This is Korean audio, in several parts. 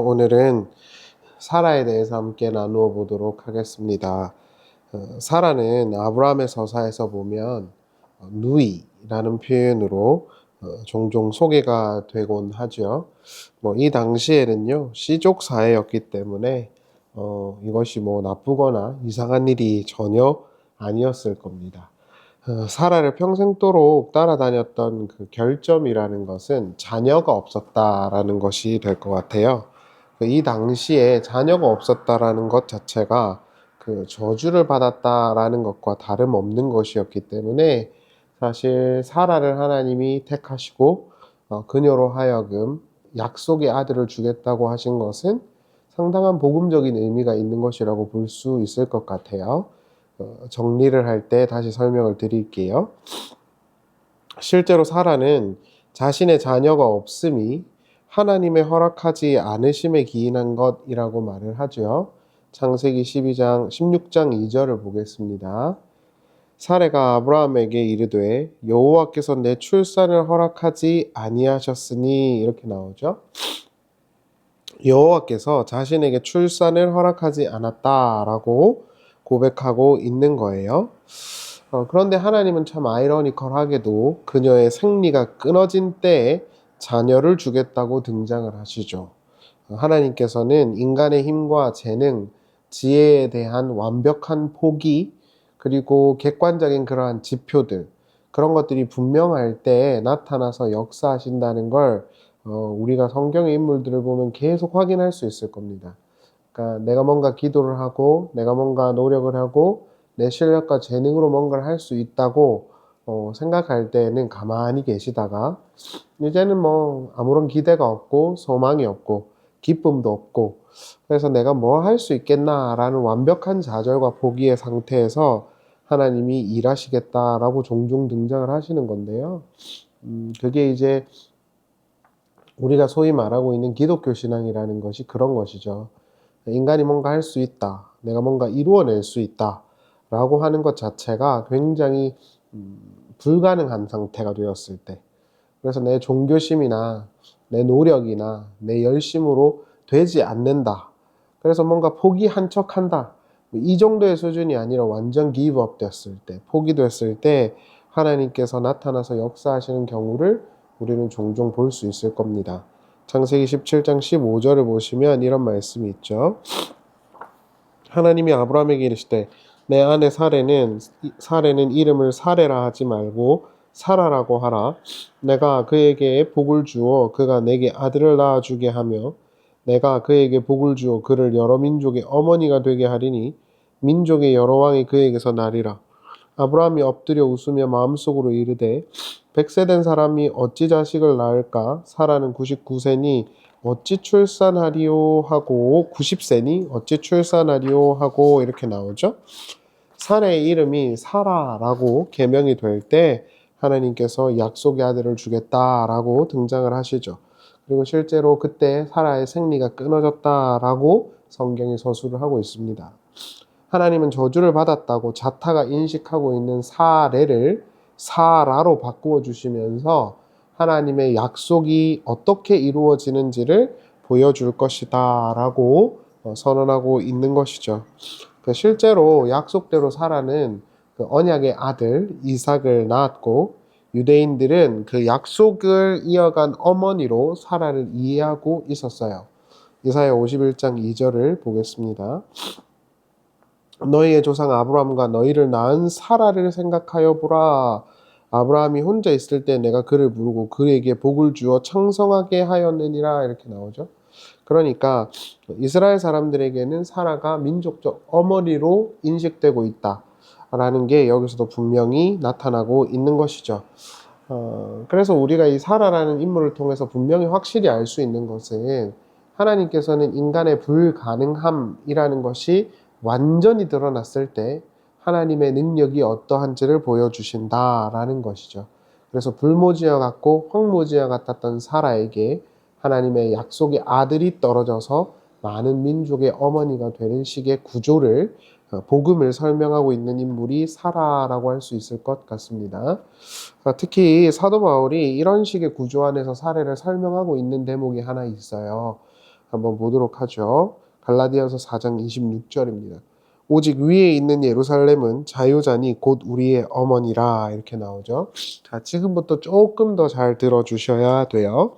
오늘은 사라에 대해서 함께 나누어 보도록 하겠습니다. 사라는 아브라함의 서사에서 보면 누이라는 표현으로 종종 소개가 되곤 하죠. 이 당시에는요, 씨족 사회였기 때문에 이것이 나쁘거나 이상한 일이 전혀 아니었을 겁니다. 사라를 평생도록 따라다녔던 그 결점이라는 것은 자녀가 없었다라는 것이 될 것 같아요. 이 당시에 자녀가 없었다라는 것 자체가 그 저주를 받았다라는 것과 다름없는 것이었기 때문에 사실 사라를 하나님이 택하시고 그녀로 하여금 약속의 아들을 주겠다고 하신 것은 상당한 복음적인 의미가 있는 것이라고 볼 수 있을 것 같아요. 정리를 할 때 다시 설명을 드릴게요. 실제로 사라는 자신의 자녀가 없음이 하나님의 허락하지 않으심에 기인한 것이라고 말을 하죠. 창세기 16장 2절을 보겠습니다. 사라가 아브라함에게 이르되 여호와께서 내 출산을 허락하지 아니하셨으니, 이렇게 나오죠. 여호와께서 자신에게 출산을 허락하지 않았다라고 고백하고 있는 거예요. 그런데 하나님은 참 아이러니컬하게도 그녀의 생리가 끊어진 때에 자녀를 주겠다고 등장을 하시죠. 하나님께서는 인간의 힘과 재능, 지혜에 대한 완벽한 포기, 그리고 객관적인 그러한 지표들, 그런 것들이 분명할 때 나타나서 역사하신다는 걸 우리가 성경의 인물들을 보면 계속 확인할 수 있을 겁니다. 그러니까 내가 뭔가 기도를 하고 내가 뭔가 노력을 하고 내 실력과 재능으로 뭔가를 할 수 있다고 생각할 때는 가만히 계시다가 이제는 아무런 기대가 없고 소망이 없고 기쁨도 없고, 그래서 내가 뭘 할 수 있겠나라는 완벽한 좌절과 포기의 상태에서 하나님이 일하시겠다라고 종종 등장을 하시는 건데요. 그게 이제 우리가 소위 말하고 있는 기독교 신앙이라는 것이 그런 것이죠. 인간이 뭔가 할 수 있다, 내가 뭔가 이루어낼 수 있다 라고 하는 것 자체가 굉장히 불가능한 상태가 되었을 때, 그래서 내 종교심이나 내 노력이나 내 열심으로 되지 않는다, 그래서 뭔가 포기 한척한다, 이 정도의 수준이 아니라 완전 기브업 됐을 때, 포기됐을 때 하나님께서 나타나서 역사하시는 경우를 우리는 종종 볼 수 있을 겁니다. 창세기 17장 15절을 보시면 이런 말씀이 있죠. 하나님이 아브라함에게 이르시되 내 아내 사레는 이름을 사레라 하지 말고 사라라고 하라. 내가 그에게 복을 주어 그가 내게 아들을 낳아주게 하며 내가 그에게 복을 주어 그를 여러 민족의 어머니가 되게 하리니 민족의 여러 왕이 그에게서 나리라. 아브라함이 엎드려 웃으며 마음속으로 이르되 100세 된 사람이 어찌 자식을 낳을까? 사라는 99세니 어찌 출산하리요 하고, 90세니 어찌 출산하리요 하고, 이렇게 나오죠. 사라의 이름이 사라라고 계명이 될 때 하나님께서 약속의 아들을 주겠다라고 등장을 하시죠. 그리고 실제로 그때 사라의 생리가 끊어졌다라고 성경이 서술을 하고 있습니다. 하나님은 저주를 받았다고 자타가 인식하고 있는 사레를 사라로 바꾸어 주시면서 하나님의 약속이 어떻게 이루어지는지를 보여줄 것이다 라고 선언하고 있는 것이죠. 실제로 약속대로 사라는 그 언약의 아들 이삭을 낳았고, 유대인들은 그 약속을 이어간 어머니로 사라를 이해하고 있었어요. 이사야 51장 2절을 보겠습니다. 너희의 조상 아브라함과 너희를 낳은 사라를 생각하여 보라. 아브라함이 혼자 있을 때 내가 그를 부르고 그에게 복을 주어昌성하게 하였느니라, 이렇게 나오죠. 그러니까 이스라엘 사람들에게는 사라가 민족적 어머니로 인식되고 있다라는 게 여기서도 분명히 나타나고 있는 것이죠. 그래서 우리가 이 사라라는 인물을 통해서 분명히 확실히 알 수 있는 것은 하나님께서는 인간의 불가능함이라는 것이 완전히 드러났을 때 하나님의 능력이 어떠한지를 보여주신다라는 것이죠. 그래서 불모지와 같고 황무지와 같았던 사라에게 하나님의 약속의 아들이 떨어져서 많은 민족의 어머니가 되는 식의 구조를, 복음을 설명하고 있는 인물이 사라라고 할 수 있을 것 같습니다. 특히 사도 바울이 이런 식의 구조 안에서 사례를 설명하고 있는 대목이 하나 있어요. 한번 보도록 하죠. 갈라디아서 4장 26절입니다. 오직 위에 있는 예루살렘은 자유자니 곧 우리의 어머니라 이렇게 나오죠. 자, 지금부터 조금 더 잘 들어주셔야 돼요.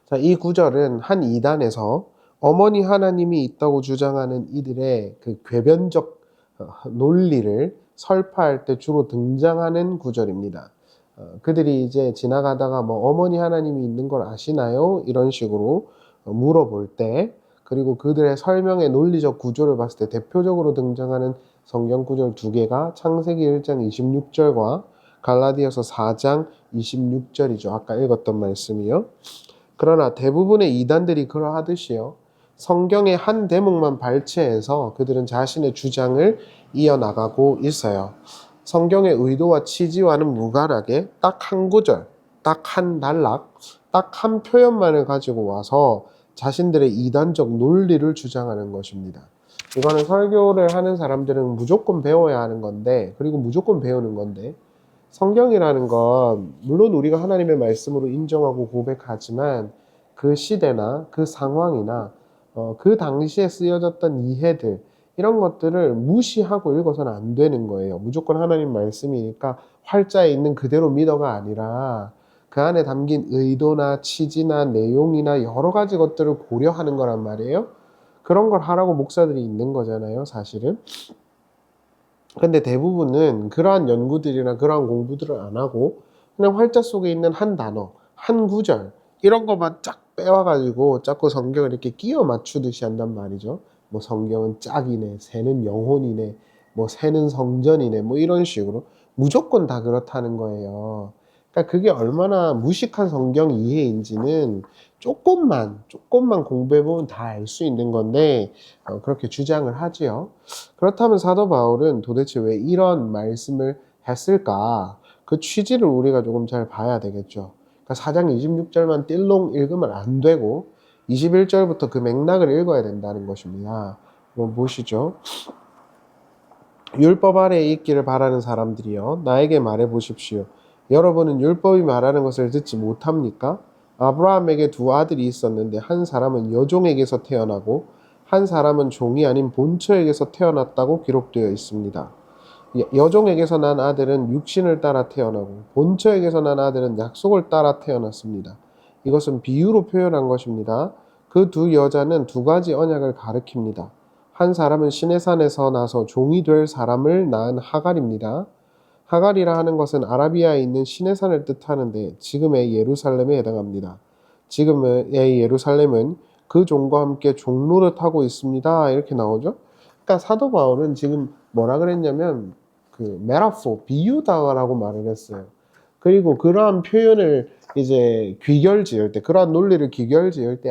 자, 이 구절은 한 이단에서 어머니 하나님이 있다고 주장하는 이들의 그 궤변적 논리를 설파할 때 주로 등장하는 구절입니다. 그들이 이제 지나가다가 뭐 어머니 하나님이 있는 걸 아시나요? 이런 식으로 물어볼 때, 그리고 그들의 설명의 논리적 구조를 봤을 때 대표적으로 등장하는 성경 구절 두 개가 창세기 1장 26절과 갈라디아서 4장 26절이죠. 아까 읽었던 말씀이요. 그러나 대부분의 이단들이 그러하듯이요. 성경의 한 대목만 발췌해서 그들은 자신의 주장을 이어나가고 있어요. 성경의 의도와 취지와는 무관하게 딱 한 구절, 딱 한 단락, 딱 한 표현만을 가지고 와서 자신들의 이단적 논리를 주장하는 것입니다. 이거는 설교를 하는 사람들은 무조건 배워야 하는 건데, 그리고 무조건 배우는 건데, 성경이라는 건 물론 우리가 하나님의 말씀으로 인정하고 고백하지만 그 시대나 그 상황이나 그 당시에 쓰여졌던 이해들, 이런 것들을 무시하고 읽어서는 안 되는 거예요. 무조건 하나님 말씀이니까 활자에 있는 그대로 믿어가 아니라 그 안에 담긴 의도나 취지나 내용이나 여러 가지 것들을 고려하는 거란 말이에요. 그런 걸 하라고 목사들이 있는 거잖아요, 사실은. 근데 대부분은 그러한 연구들이나 그러한 공부들을 안 하고 그냥 활자 속에 있는 한 단어, 한 구절 이런 것만 쫙 빼와가지고 자꾸 성경을 이렇게 끼워 맞추듯이 한단 말이죠. 뭐 성경은 짝이네, 새는 영혼이네, 뭐 새는 성전이네, 뭐 이런 식으로 무조건 다 그렇다는 거예요. 그러니까 그게 얼마나 무식한 성경 이해인지는 조금만 공부해보면 다 알 수 있는 건데 그렇게 주장을 하지요. 그렇다면 사도 바울은 도대체 왜 이런 말씀을 했을까? 그 취지를 우리가 조금 잘 봐야 되겠죠. 그러니까 4장 26절만 띨롱 읽으면 안 되고 21절부터 그 맥락을 읽어야 된다는 것입니다. 한번 보시죠. 율법 아래에 있기를 바라는 사람들이여 나에게 말해 보십시오. 여러분은 율법이 말하는 것을 듣지 못합니까? 아브라함에게 두 아들이 있었는데 한 사람은 여종에게서 태어나고 한 사람은 종이 아닌 본처에게서 태어났다고 기록되어 있습니다. 여종에게서 난 아들은 육신을 따라 태어나고 본처에게서 난 아들은 약속을 따라 태어났습니다. 이것은 비유로 표현한 것입니다. 그 두 여자는 두 가지 언약을 가리킵니다. 한 사람은 시내산에서 나서 종이 될 사람을 낳은 하갈입니다. 하갈이라 하는 것은 아라비아에 있는 시내산을 뜻하는데 지금의 예루살렘에 해당합니다. 지금의 예루살렘은 그 종과 함께 종로를 타고 있습니다. 이렇게 나오죠. 그러니까 사도 바울은 지금 뭐라 그랬냐면 그 메라포, 비유다라고 말을 했어요. 그리고 그러한 표현을 이제 귀결 지을 때, 그러한 논리를 귀결 지을 때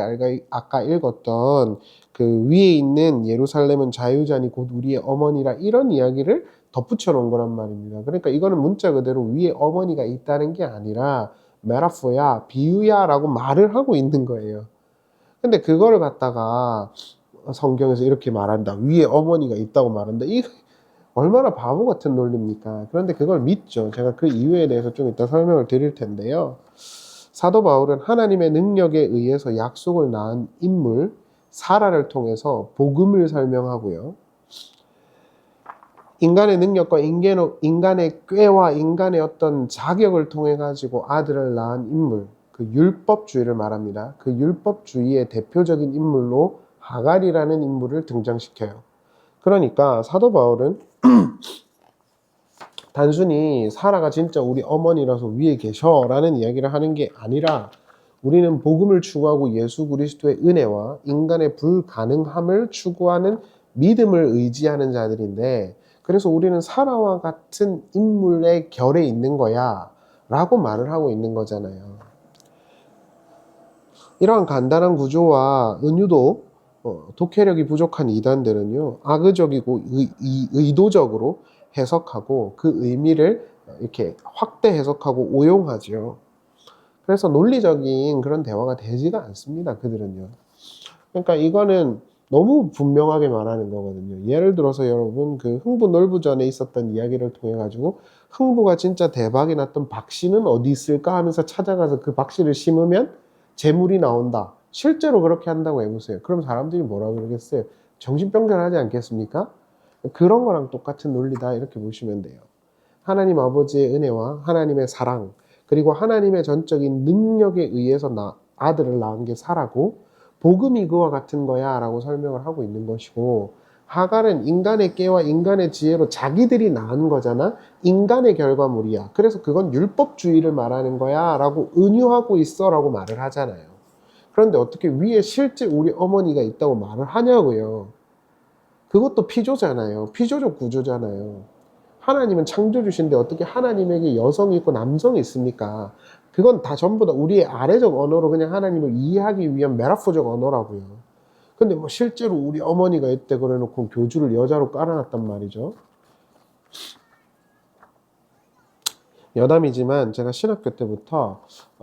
아까 읽었던 그 위에 있는 예루살렘은 자유자니 곧 우리의 어머니라 이런 이야기를 덧붙여 놓은 거란 말입니다. 그러니까 이거는 문자 그대로 위에 어머니가 있다는 게 아니라 메라포야, 비유야 라고 말을 하고 있는 거예요. 근데 그거를 갖다가 성경에서 이렇게 말한다. 위에 어머니가 있다고 말한다. 이 얼마나 바보 같은 논리입니까? 그런데 그걸 믿죠. 제가 그 이유에 대해서 좀 이따 설명을 드릴 텐데요. 사도 바울은 하나님의 능력에 의해서 약속을 낳은 인물 사라를 통해서 복음을 설명하고요. 인간의 능력과 인간의 꾀와 인간의 어떤 자격을 통해 가지고 아들을 낳은 인물, 그 율법주의를 말합니다. 그 율법주의의 대표적인 인물로 하갈이라는 인물을 등장시켜요. 그러니까 사도 바울은 단순히 사라가 진짜 우리 어머니라서 위에 계셔라는 이야기를 하는 게 아니라 우리는 복음을 추구하고 예수 그리스도의 은혜와 인간의 불가능함을 추구하는 믿음을 의지하는 자들인데, 그래서 우리는 사라와 같은 인물의 결에 있는 거야 라고 말을 하고 있는 거잖아요. 이러한 간단한 구조와 은유도 독해력이 부족한 이단들은요, 악의적이고 의도적으로 해석하고 그 의미를 이렇게 확대 해석하고 오용하죠. 그래서 논리적인 그런 대화가 되지가 않습니다. 그들은요. 그러니까 이거는 너무 분명하게 말하는 거거든요. 예를 들어서 여러분 그 흥부 놀부전에 있었던 이야기를 통해 가지고 흥부가 진짜 대박이 났던 박씨는 어디 있을까 하면서 찾아가서 그 박씨를 심으면 재물이 나온다. 실제로 그렇게 한다고 해보세요. 그럼 사람들이 뭐라고 그러겠어요? 정신병자 하지 않겠습니까? 그런 거랑 똑같은 논리다 이렇게 보시면 돼요. 하나님 아버지의 은혜와 하나님의 사랑 그리고 하나님의 전적인 능력에 의해서 아들을 낳은 게 사라고 복음이 그와 같은 거야 라고 설명을 하고 있는 것이고, 하갈은 인간의 깨와 인간의 지혜로 자기들이 낳은 거잖아. 인간의 결과물이야. 그래서 그건 율법주의를 말하는 거야 라고 은유하고 있어 라고 말을 하잖아요. 그런데 어떻게 위에 실제 우리 어머니가 있다고 말을 하냐고요. 그것도 피조잖아요. 피조적 구조잖아요. 하나님은 창조주신데 어떻게 하나님에게 여성이 있고 남성이 있습니까? 그건 다 전부 다 우리의 아래적 언어로 그냥 하나님을 이해하기 위한 메타포적 언어라고요. 근데 뭐 실제로 우리 어머니가 있대 그래 놓고 교주를 여자로 깔아놨단 말이죠. 여담이지만 제가 신학교 때부터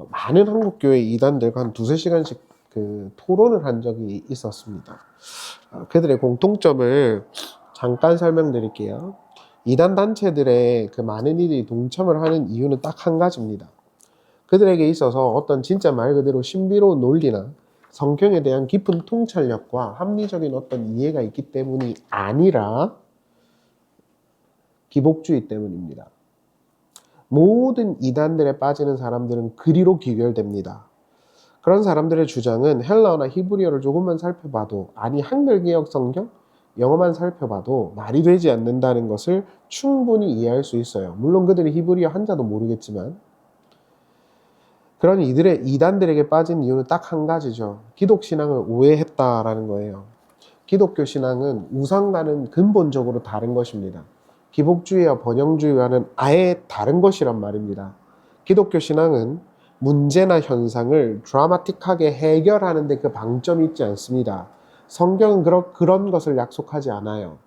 많은 한국교회 이단들과 한 두세 시간씩 그 토론을 한 적이 있었습니다. 그들의 공통점을 잠깐 설명드릴게요. 이단 단체들의 그 많은 이들이 동참을 하는 이유는 딱 한 가지입니다. 그들에게 있어서 어떤 진짜 말 그대로 신비로운 논리나 성경에 대한 깊은 통찰력과 합리적인 어떤 이해가 있기 때문이 아니라 기복주의 때문입니다. 모든 이단들에 빠지는 사람들은 그리로 귀결됩니다. 그런 사람들의 주장은 헬라어나 히브리어를 조금만 살펴봐도, 아니 한글개혁 성경, 영어만 살펴봐도 말이 되지 않는다는 것을 충분히 이해할 수 있어요. 물론 그들이 히브리어 한자도 모르겠지만. 그런 이단들에게 빠진 이유는 딱 한 가지죠. 기독신앙을 오해했다라는 거예요. 기독교 신앙은 우상과는 근본적으로 다른 것입니다. 기복주의와 번영주의와는 아예 다른 것이란 말입니다. 기독교 신앙은 문제나 현상을 드라마틱하게 해결하는데 그 방점이 있지 않습니다. 성경은 그런 것을 약속하지 않아요.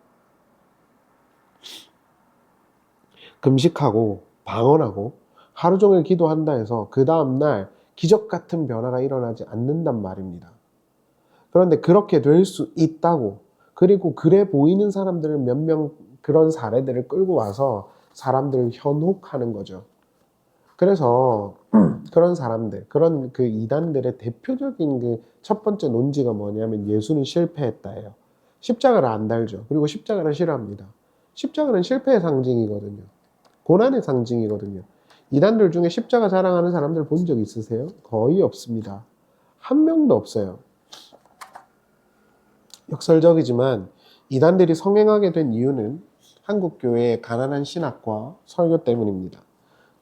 금식하고 방언하고 하루 종일 기도한다 해서 그 다음날 기적 같은 변화가 일어나지 않는단 말입니다. 그런데 그렇게 될 수 있다고, 그리고 그래 보이는 사람들을 몇 명 그런 사례들을 끌고 와서 사람들을 현혹하는 거죠. 그래서 그런 사람들, 그런 그 이단들의 대표적인 그 첫 번째 논지가 뭐냐면 예수는 실패했다예요. 십자가를 안 달죠. 그리고 십자가를 싫어합니다. 십자가는 실패의 상징이거든요. 고난의 상징이거든요. 이단들 중에 십자가 자랑하는 사람들 본 적 있으세요? 거의 없습니다. 한 명도 없어요. 역설적이지만 이단들이 성행하게 된 이유는 한국교회의 가난한 신학과 설교 때문입니다.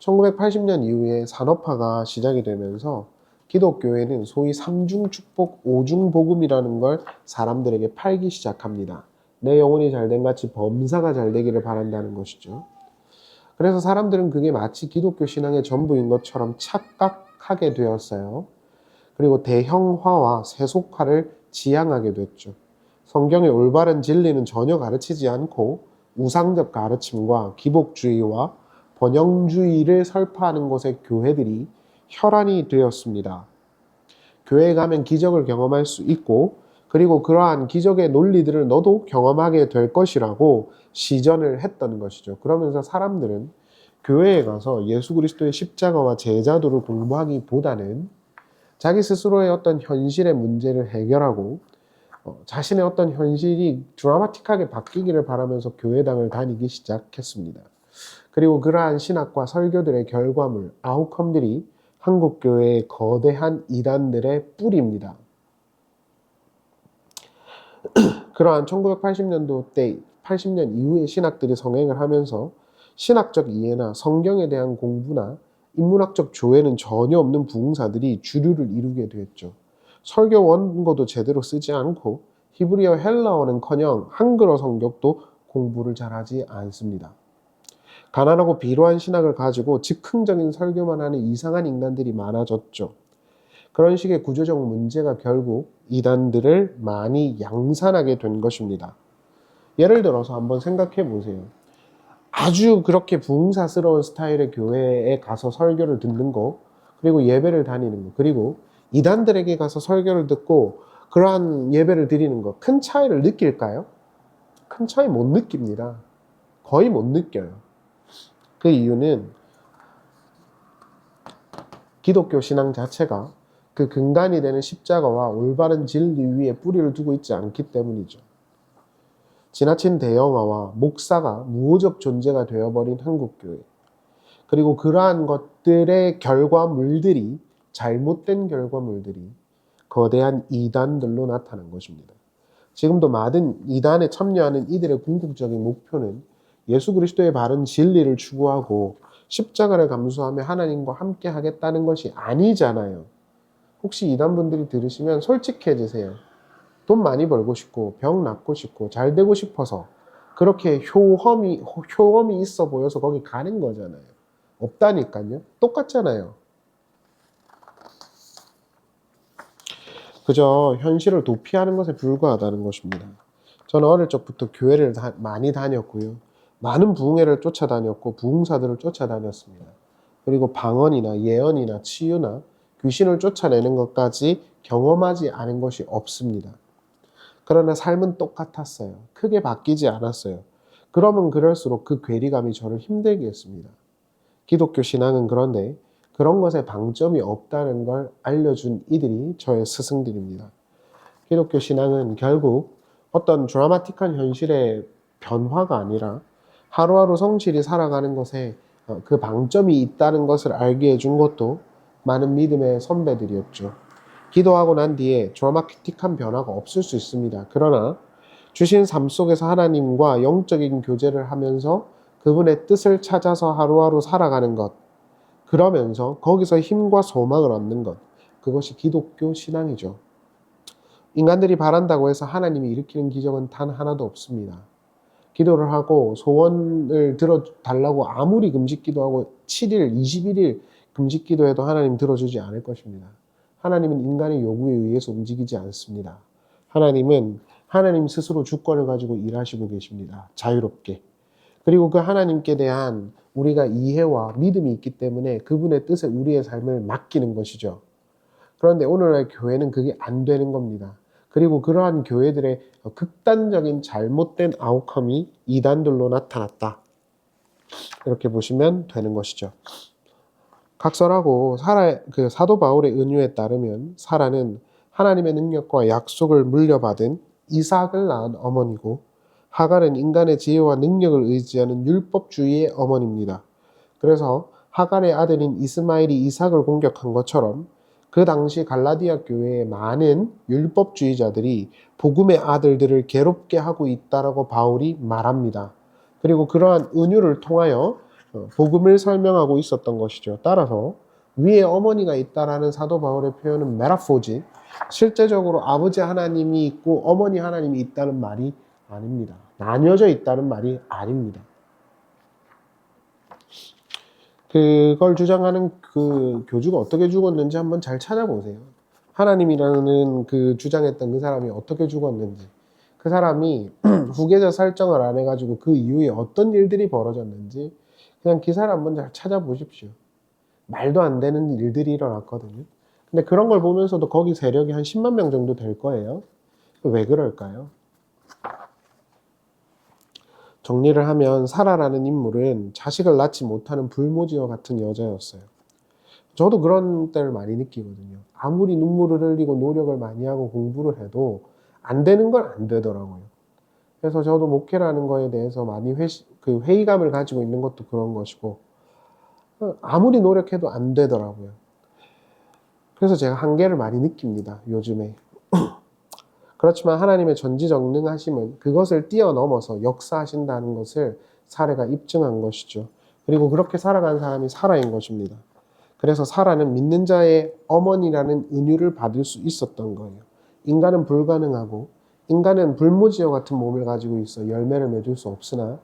1980년 이후에 산업화가 시작이 되면서 기독교회는 소위 삼중축복, 오중복음이라는 걸 사람들에게 팔기 시작합니다. 내 영혼이 잘된 같이 범사가 잘 되기를 바란다는 것이죠. 그래서 사람들은 그게 마치 기독교 신앙의 전부인 것처럼 착각하게 되었어요. 그리고 대형화와 세속화를 지향하게 됐죠. 성경의 올바른 진리는 전혀 가르치지 않고 우상적 가르침과 기복주의와 번영주의를 설파하는 곳의 교회들이 혈안이 되었습니다. 교회에 가면 기적을 경험할 수 있고, 그리고 그러한 기적의 논리들을 너도 경험하게 될 것이라고 시전을 했던 것이죠. 그러면서 사람들은 교회에 가서 예수 그리스도의 십자가와 제자도를 공부하기보다는 자기 스스로의 어떤 현실의 문제를 해결하고 자신의 어떤 현실이 드라마틱하게 바뀌기를 바라면서 교회당을 다니기 시작했습니다. 그리고 그러한 신학과 설교들의 결과물, 아웃컴들이 한국교회의 거대한 이단들의 뿌리입니다. 그러한 1980년도 때, 80년 이후의 신학들이 성행을 하면서 신학적 이해나 성경에 대한 공부나 인문학적 조회는 전혀 없는 부흥사들이 주류를 이루게 되었죠. 설교 원고도 제대로 쓰지 않고 히브리어 헬라어는커녕 한글어 성격도 공부를 잘하지 않습니다. 가난하고 비루한 신학을 가지고 즉흥적인 설교만 하는 이상한 인간들이 많아졌죠. 그런 식의 구조적 문제가 결국 이단들을 많이 양산하게 된 것입니다. 예를 들어서 한번 생각해 보세요. 아주 그렇게 부흥사스러운 스타일의 교회에 가서 설교를 듣는 거, 그리고 예배를 다니는 거, 그리고 이단들에게 가서 설교를 듣고 그러한 예배를 드리는 거, 큰 차이를 느낄까요? 큰 차이 못 느낍니다. 거의 못 느껴요. 그 이유는 기독교 신앙 자체가 그 근간이 되는 십자가와 올바른 진리 위에 뿌리를 두고 있지 않기 때문이죠. 지나친 대형화와 목사가 무호적 존재가 되어버린 한국교회. 그리고 그러한 것들의 결과물들이, 잘못된 결과물들이 거대한 이단들로 나타난 것입니다. 지금도 많은 이단에 참여하는 이들의 궁극적인 목표는 예수 그리스도의 바른 진리를 추구하고 십자가를 감수하며 하나님과 함께 하겠다는 것이 아니잖아요. 혹시 이단분들이 들으시면 솔직해지세요. 돈 많이 벌고 싶고 병 낫고 싶고 잘 되고 싶어서 그렇게 효험이 있어 보여서 거기 가는 거잖아요. 없다니까요. 똑같잖아요. 그저 현실을 도피하는 것에 불과하다는 것입니다. 저는 어릴 적부터 교회를 많이 다녔고요. 많은 부흥회를 쫓아다녔고 부흥사들을 쫓아다녔습니다. 그리고 방언이나 예언이나 치유나 귀신을 쫓아내는 것까지 경험하지 않은 것이 없습니다. 그러나 삶은 똑같았어요. 크게 바뀌지 않았어요. 그러면 그럴수록 그 괴리감이 저를 힘들게 했습니다. 기독교 신앙은 그런데 그런 것에 방점이 없다는 걸 알려준 이들이 저의 스승들입니다. 기독교 신앙은 결국 어떤 드라마틱한 현실의 변화가 아니라 하루하루 성실히 살아가는 것에 그 방점이 있다는 것을 알게 해준 것도 많은 믿음의 선배들이었죠. 기도하고 난 뒤에 드라마틱한 변화가 없을 수 있습니다. 그러나 주신 삶 속에서 하나님과 영적인 교제를 하면서 그분의 뜻을 찾아서 하루하루 살아가는 것, 그러면서 거기서 힘과 소망을 얻는 것, 그것이 기독교 신앙이죠. 인간들이 바란다고 해서 하나님이 일으키는 기적은 단 하나도 없습니다. 기도를 하고 소원을 들어달라고 아무리 금식기도하고 7일, 21일 금식기도해도 하나님 들어주지 않을 것입니다. 하나님은 인간의 요구에 의해서 움직이지 않습니다. 하나님은 하나님 스스로 주권을 가지고 일하시고 계십니다. 자유롭게. 그리고 그 하나님께 대한 우리가 이해와 믿음이 있기 때문에 그분의 뜻에 우리의 삶을 맡기는 것이죠. 그런데 오늘날 교회는 그게 안 되는 겁니다. 그리고 그러한 교회들의 극단적인 잘못된 아웃컴이 이단들로 나타났다. 이렇게 보시면 되는 것이죠. 각설하고 사도 바울의 은유에 따르면 사라는 하나님의 능력과 약속을 물려받은 이삭을 낳은 어머니고 하갈은 인간의 지혜와 능력을 의지하는 율법주의의 어머니입니다. 그래서 하갈의 아들인 이스마엘이 이삭을 공격한 것처럼 그 당시 갈라디아 교회의 많은 율법주의자들이 복음의 아들들을 괴롭게 하고 있다라고 바울이 말합니다. 그리고 그러한 은유를 통하여 복음을 설명하고 있었던 것이죠. 따라서 위에 어머니가 있다라는 사도 바울의 표현은 메타포지, 실제적으로 아버지 하나님이 있고 어머니 하나님이 있다는 말이 아닙니다. 나뉘어져 있다는 말이 아닙니다. 그걸 주장하는 그 교주가 어떻게 죽었는지 한번 잘 찾아보세요. 하나님이라는 그 주장했던 그 사람이 어떻게 죽었는지, 그 사람이 후계자 설정을 안 해가지고 그 이후에 어떤 일들이 벌어졌는지 그냥 기사를 한번 잘 찾아보십시오. 말도 안 되는 일들이 일어났거든요. 근데 그런 걸 보면서도 거기 세력이 한 10만 명 정도 될 거예요. 왜 그럴까요? 정리를 하면 사라라는 인물은 자식을 낳지 못하는 불모지와 같은 여자였어요. 저도 그런 때를 많이 느끼거든요. 아무리 눈물을 흘리고 노력을 많이 하고 공부를 해도 안 되는 건 안 되더라고요. 그래서 저도 목회라는 거에 대해서 많이 회의감을 가지고 있는 것도 그런 것이고, 아무리 노력해도 안 되더라고요. 그래서 제가 한계를 많이 느낍니다, 요즘에. 그렇지만 하나님의 전지전능하심은 그것을 뛰어넘어서 역사하신다는 것을 사례가 입증한 것이죠. 그리고 그렇게 살아간 사람이 사라인 것입니다. 그래서 사라는 믿는 자의 어머니라는 은유를 받을 수 있었던 거예요. 인간은 불가능하고 인간은 불모지와 같은 몸을 가지고 있어 열매를 맺을 수 없으나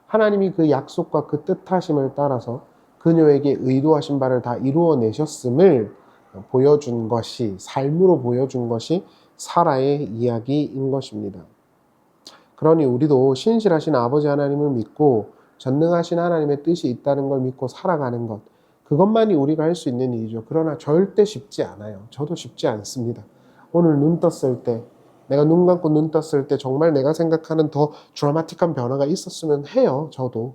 하나님이 그 약속과 그 뜻하심을 따라서 그녀에게 의도하신 바를 다 이루어내셨음을 보여준 것이, 삶으로 보여준 것이 사라의 이야기인 것입니다. 그러니 우리도 신실하신 아버지 하나님을 믿고 전능하신 하나님의 뜻이 있다는 걸 믿고 살아가는 것, 그것만이 우리가 할 수 있는 일이죠. 그러나 절대 쉽지 않아요. 저도 쉽지 않습니다. 오늘 눈 떴을 때, 내가 눈 감고 눈 떴을 때 정말 내가 생각하는 더 드라마틱한 변화가 있었으면 해요. 저도.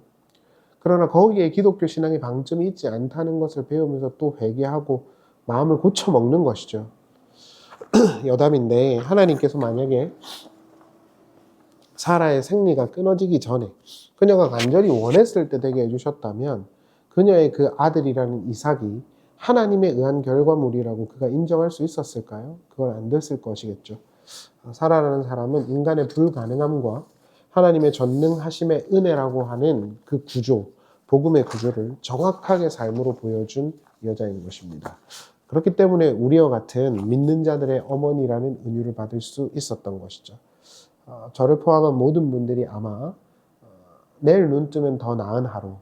그러나 거기에 기독교 신앙의 방점이 있지 않다는 것을 배우면서 또 회개하고 마음을 고쳐 먹는 것이죠. 여담인데 하나님께서 만약에 사라의 생리가 끊어지기 전에 그녀가 간절히 원했을 때 되게 해주셨다면 그녀의 그 아들이라는 이삭이 하나님에 의한 결과물이라고 그가 인정할 수 있었을까요? 그건 안 됐을 것이겠죠. 사라라는 사람은 인간의 불가능함과 하나님의 전능하심의 은혜라고 하는 그 구조, 복음의 구조를 정확하게 삶으로 보여준 여자인 것입니다. 그렇기 때문에 우리와 같은 믿는 자들의 어머니라는 은유를 받을 수 있었던 것이죠. 저를 포함한 모든 분들이 아마 내일 눈 뜨면 더 나은 하루,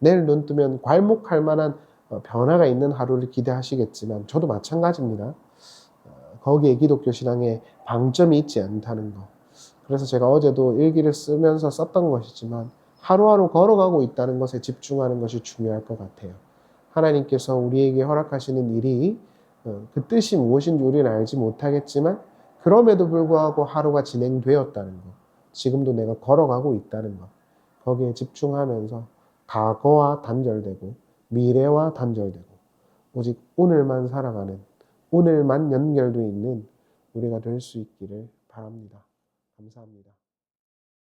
내일 눈 뜨면 괄목할 만한 변화가 있는 하루를 기대하시겠지만 저도 마찬가지입니다. 거기에 기독교 신앙에 방점이 있지 않다는 것. 그래서 제가 어제도 일기를 쓰면서 썼던 것이지만 하루하루 걸어가고 있다는 것에 집중하는 것이 중요할 것 같아요. 하나님께서 우리에게 허락하시는 일이 그 뜻이 무엇인지 우리는 알지 못하겠지만 그럼에도 불구하고 하루가 진행되었다는 것. 지금도 내가 걸어가고 있다는 것. 거기에 집중하면서 과거와 단절되고 미래와 단절되고 오직 오늘만 살아가는 오늘만 연결되어 있는 우리가 될 수 있기를 바랍니다. 감사합니다.